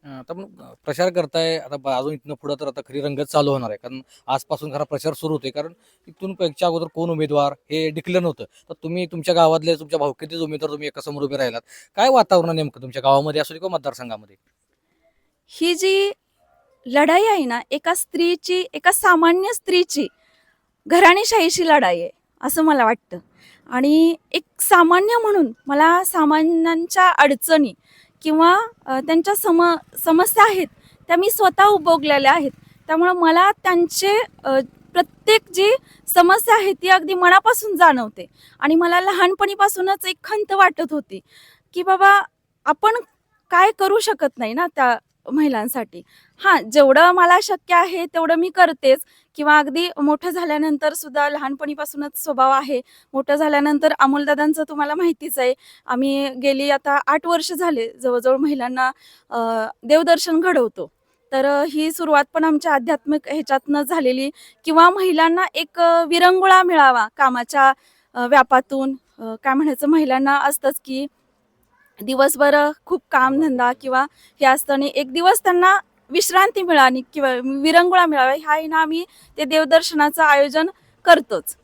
आता मग प्रचार करताय आता अजून इथनं पुढे तर आता खरी रंगत चालू होणार आहे, कारण आजपासून खरा प्रचार सुरू होतोय. कारण इथून पेक्षा अगोदर कोण उमेदवार हे डिक्लेअर नव्हतं. तर तुम्ही तुमच्या गावातले तुमच्या भावकीतलेच उमेदवार तुम्ही एका समोर उभे राहिलात. काय वातावरण आहे नेमकं तुमच्या गावामध्ये असू दे किंवा मतदारसंघामध्ये? ही जी लढाई आहे ना, एका स्त्रीची, एका सामान्य स्त्रीची घराणेशाहीची लढाई आहे, असं मला वाटतं. आणि एक सामान्य म्हणून मला सामान्यांच्या अडचणी किंवा त्यांच्या समस्या आहेत, त्या मी स्वतः उपभोगलेल्या आहेत. त्यामुळं मला त्यांचे प्रत्येक जी समस्या आहे ती अगदी मनापासून जाणवते. आणि मला लहानपणीपासूनच एक खंत वाटत होती, की बाबा आपण काय करू शकत नाही ना त्या महिलांसाठी. हां, जेवढं मला शक्य आहे तेवढं मी करतेच. किंवा अगदी मोठं झाल्यानंतर सुद्धा लहानपणीपासूनच स्वभाव आहे. मोठं झाल्यानंतर अमोलदादांचं तुम्हाला माहितीच आहे. आम्ही गेली आता 8 वर्ष झाले जवळ-जवळ महिलांना देवदर्शन घडवतो. तर ही सुरुवात पण आमच्या आध्यात्मिक ह्याच्यातनं झालेली किंवा महिलांना एक विरंगुळा मिळावा कामाच्या व्यापातून. काय म्हणायचं महिलांना असतंच की दिवसभर खूप कामधंदा किंवा हे असतं आणि एक दिवस त्यांना विश्रांती मिळावी किंवा विरंगुळा मिळावा ह्या हेनं आम्ही ते देवदर्शनाचं आयोजन करतोच.